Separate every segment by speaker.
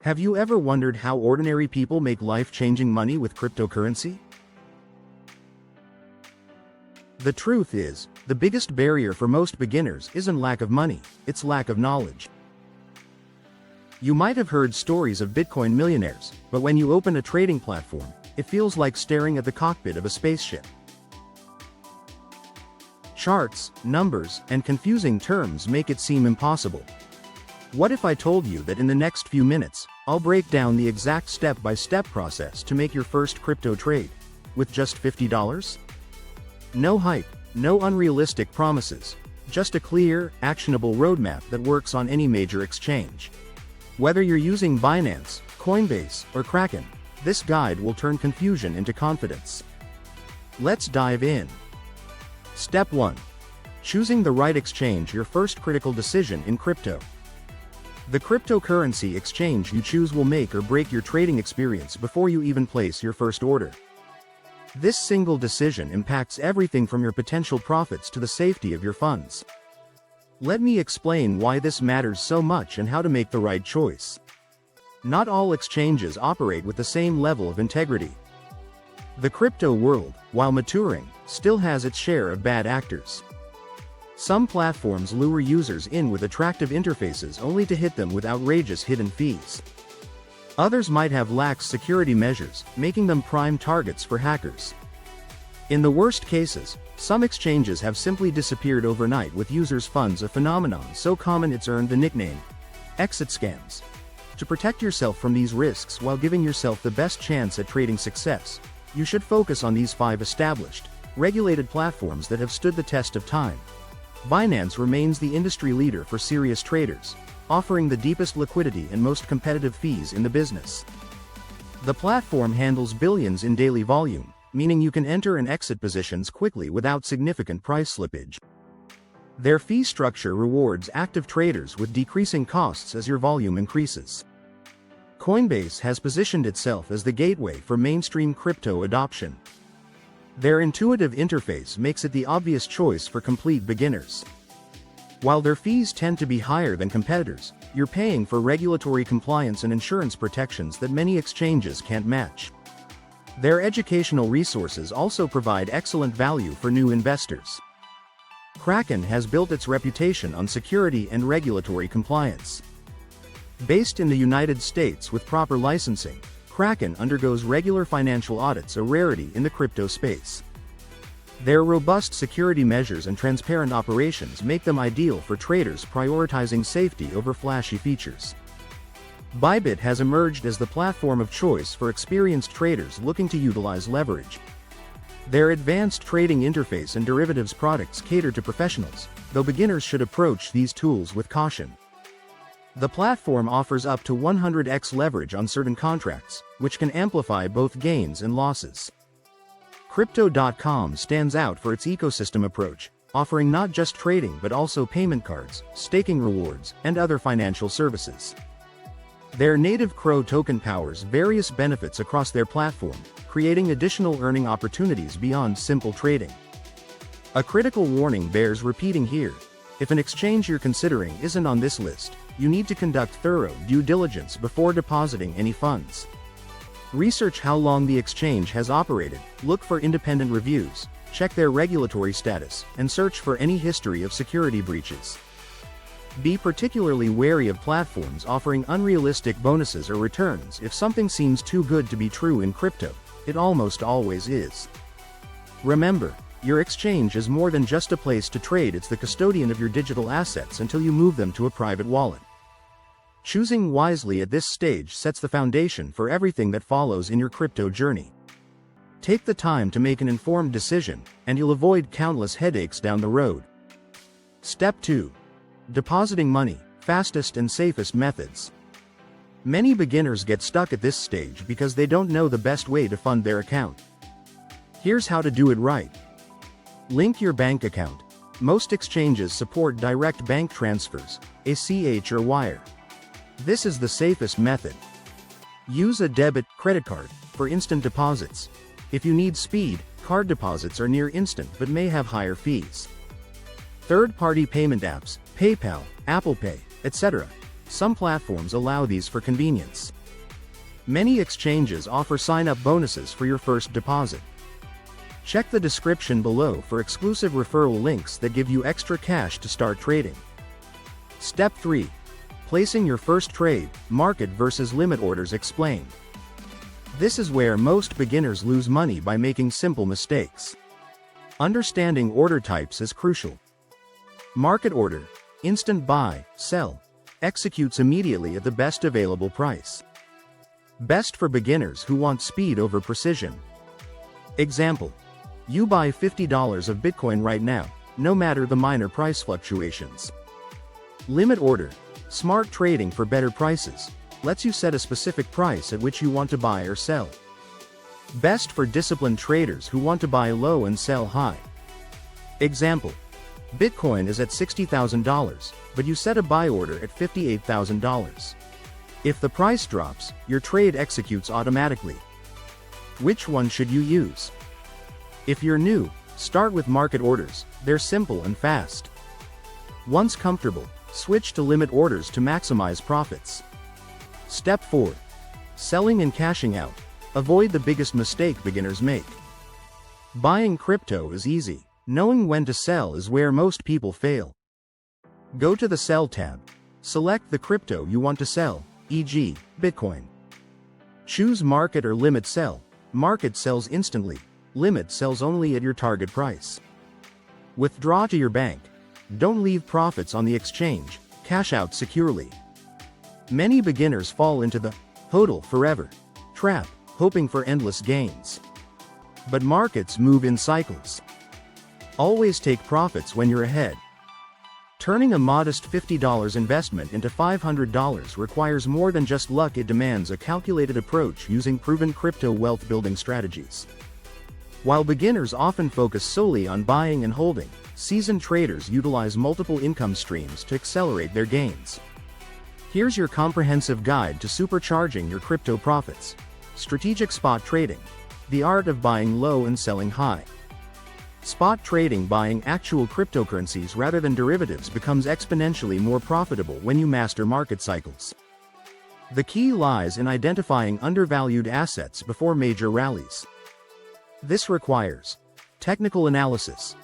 Speaker 1: Have you ever wondered how ordinary people make life-changing money with cryptocurrency? The truth is, the biggest barrier for most beginners isn't lack of money, it's lack of knowledge. You might have heard stories of Bitcoin millionaires, but when you open a trading platform, it feels like staring at the cockpit of a spaceship. Charts, numbers, and confusing terms make it seem impossible. What if I told you that in the next few minutes, I'll break down the exact step-by-step process to make your first crypto trade, with just $50? No hype, no unrealistic promises, just a clear, actionable roadmap that works on any major exchange. Whether you're using Binance, Coinbase, or Kraken, this guide will turn confusion into confidence. Let's dive in. Step 1. Choosing the right exchange, your first critical decision in crypto. The cryptocurrency exchange you choose will make or break your trading experience before you even place your first order. This single decision impacts everything from your potential profits to the safety of your funds. Let me explain why this matters so much and how to make the right choice. Not all exchanges operate with the same level of integrity. The crypto world, while maturing, still has its share of bad actors. Some platforms lure users in with attractive interfaces only to hit them with outrageous hidden fees. Others might have lax security measures, making them prime targets for hackers. In the worst cases, some exchanges have simply disappeared overnight with users' funds, a phenomenon so common it's earned the nickname exit scams. To protect yourself from these risks while giving yourself the best chance at trading success, you should focus on these 5 established, regulated platforms that have stood the test of time. Binance remains the industry leader for serious traders, offering the deepest liquidity and most competitive fees in the business. The platform handles billions in daily volume, meaning you can enter and exit positions quickly without significant price slippage. Their fee structure rewards active traders with decreasing costs as your volume increases. Coinbase has positioned itself as the gateway for mainstream crypto adoption. Their intuitive interface makes it the obvious choice for complete beginners. While their fees tend to be higher than competitors, you're paying for regulatory compliance and insurance protections that many exchanges can't match. Their educational resources also provide excellent value for new investors. Kraken has built its reputation on security and regulatory compliance. Based in the United States with proper licensing, Kraken undergoes regular financial audits, a rarity in the crypto space. Their robust security measures and transparent operations make them ideal for traders prioritizing safety over flashy features. Bybit has emerged as the platform of choice for experienced traders looking to utilize leverage. Their advanced trading interface and derivatives products cater to professionals, though beginners should approach these tools with caution. The platform offers up to 100x leverage on certain contracts, which can amplify both gains and losses. Crypto.com stands out for its ecosystem approach, offering not just trading but also payment cards, staking rewards, and other financial services. Their native Crow token powers various benefits across their platform, creating additional earning opportunities beyond simple trading. A critical warning bears repeating here: if an exchange you're considering isn't on this list, you need to conduct thorough due diligence before depositing any funds. Research how long the exchange has operated, look for independent reviews, check their regulatory status, and search for any history of security breaches. Be particularly wary of platforms offering unrealistic bonuses or returns. If something seems too good to be true in crypto, it almost always is. Remember, your exchange is more than just a place to trade, it's the custodian of your digital assets until you move them to a private wallet. Choosing wisely at this stage sets the foundation for everything that follows in your crypto journey. Take the time to make an informed decision, and you'll avoid countless headaches down the road. Step 2. Depositing money, fastest and safest methods. Many beginners get stuck at this stage because they don't know the best way to fund their account. Here's how to do it right. Link your bank account. Most exchanges support direct bank transfers, ACH or wire. This is the safest method. Use a debit, credit card, for instant deposits. If you need speed, card deposits are near instant but may have higher fees. Third-party payment apps, PayPal, Apple Pay, etc., Some platforms allow these for convenience. Many exchanges offer sign-up bonuses for your first deposit. Check the description below for exclusive referral links that give you extra cash to start trading. Step 3. Placing your first trade, market versus limit orders explained. This is where most beginners lose money by making simple mistakes. Understanding order types is crucial. Market order, instant buy, sell, executes immediately at the best available price. Best for beginners who want speed over precision. Example. You buy $50 of Bitcoin right now, no matter the minor price fluctuations. Limit order, smart trading for better prices, lets you set a specific price at which you want to buy or sell. Best for disciplined traders who want to buy low and sell high. Example. Bitcoin is at $60,000, but you set a buy order at $58,000. If the price drops, your trade executes automatically. Which one should you use? If you're new, start with market orders, they're simple and fast. Once comfortable, switch to limit orders to maximize profits. Step 4. Selling and cashing out. Avoid the biggest mistake beginners make. Buying crypto is easy. Knowing when to sell is where most people fail. Go to the Sell tab. Select the crypto you want to sell, e.g., Bitcoin. Choose Market or Limit Sell. Market sells instantly. Limit sells only at your target price. Withdraw to your bank. Don't leave profits on the exchange, cash out securely. Many beginners fall into the "hodl forever" trap, hoping for endless gains. But markets move in cycles. Always take profits when you're ahead. Turning a modest $50 investment into $500 requires more than just luck. It demands a calculated approach using proven crypto wealth building strategies. While beginners often focus solely on buying and holding, seasoned traders utilize multiple income streams to accelerate their gains. Here's your comprehensive guide to supercharging your crypto profits. Strategic spot trading. The art of buying low and selling high. Spot trading, buying actual cryptocurrencies rather than derivatives, becomes exponentially more profitable when you master market cycles. The key lies in identifying undervalued assets before major rallies. This requires technical analysis.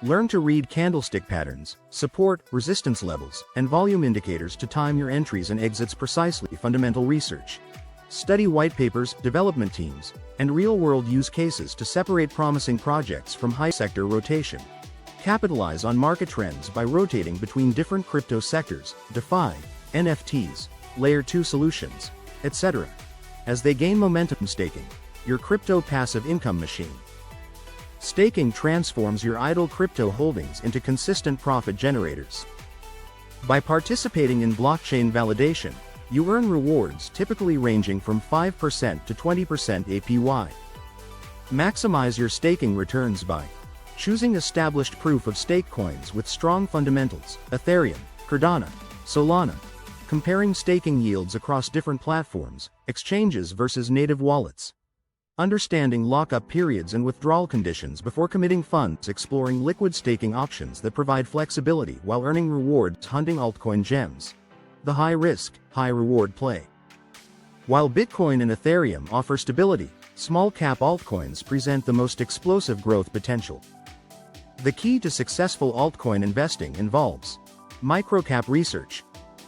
Speaker 1: Learn to read candlestick patterns, support, resistance levels, and volume indicators to time your entries and exits precisely. Fundamental research. Study white papers, development teams, and real-world use cases to separate promising projects from high-sector rotation. Capitalize on market trends by rotating between different crypto sectors, DeFi, NFTs, Layer 2 solutions, etc. as they gain momentum. Staking, your crypto passive income machine. Staking transforms your idle crypto holdings into consistent profit generators. By participating in blockchain validation, you earn rewards typically ranging from 5% to 20% APY. Maximize your staking returns by choosing established proof-of-stake coins with strong fundamentals, Ethereum, Cardano, Solana. Comparing staking yields across different platforms, exchanges versus native wallets. Understanding lockup periods and withdrawal conditions before committing funds. Exploring liquid staking options that provide flexibility while earning rewards. Hunting altcoin gems. The high-risk, high-reward play. While Bitcoin and Ethereum offer stability, small-cap altcoins present the most explosive growth potential. The key to successful altcoin investing involves microcap research.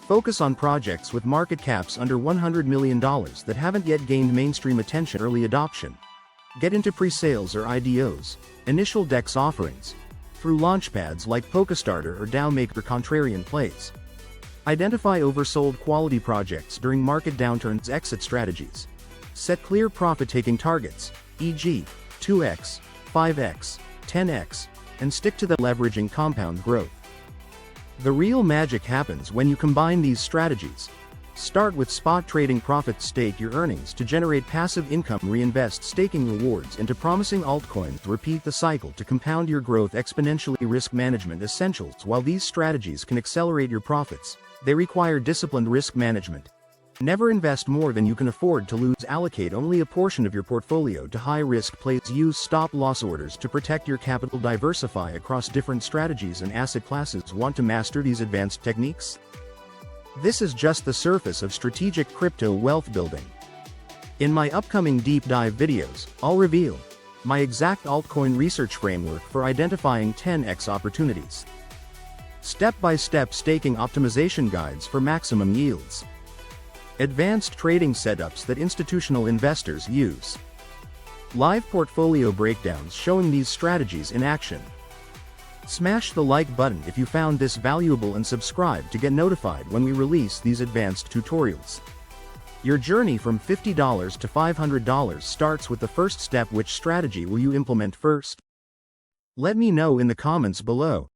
Speaker 1: Focus on projects with market caps under $100 million that haven't yet gained mainstream attention. Early adoption. Get into pre-sales or IDOs, initial DEX offerings, through launchpads like Polkastarter or DAO Maker. Contrarian plays. Identify oversold quality projects during market downturns. Exit strategies. Set clear profit-taking targets, e.g., 2x, 5x, 10x, and stick to the leveraging compound growth. The real magic happens when you combine these strategies. Start with spot trading. Profit. Stake your earnings to generate passive income. Reinvest staking rewards into promising altcoins. Repeat the cycle to compound your growth exponentially. Risk management essentials. While these strategies can accelerate your profits, they require disciplined risk management. Never invest more than you can afford to lose. Allocate only a portion of your portfolio to high-risk plays. Use stop-loss orders to protect your capital. Diversify across different strategies and asset classes. Want to master these advanced techniques? This is just the surface of strategic crypto wealth building. In my upcoming deep dive videos, I'll reveal my exact altcoin research framework for identifying 10x opportunities, step-by-step staking optimization guides for maximum yields, advanced trading setups that institutional investors use, live portfolio breakdowns showing these strategies in action. Smash the like button if you found this valuable and subscribe to get notified when we release these advanced tutorials. Your journey from $50 to $500 starts with the first step. Which strategy will you implement first? Let me know in the comments below.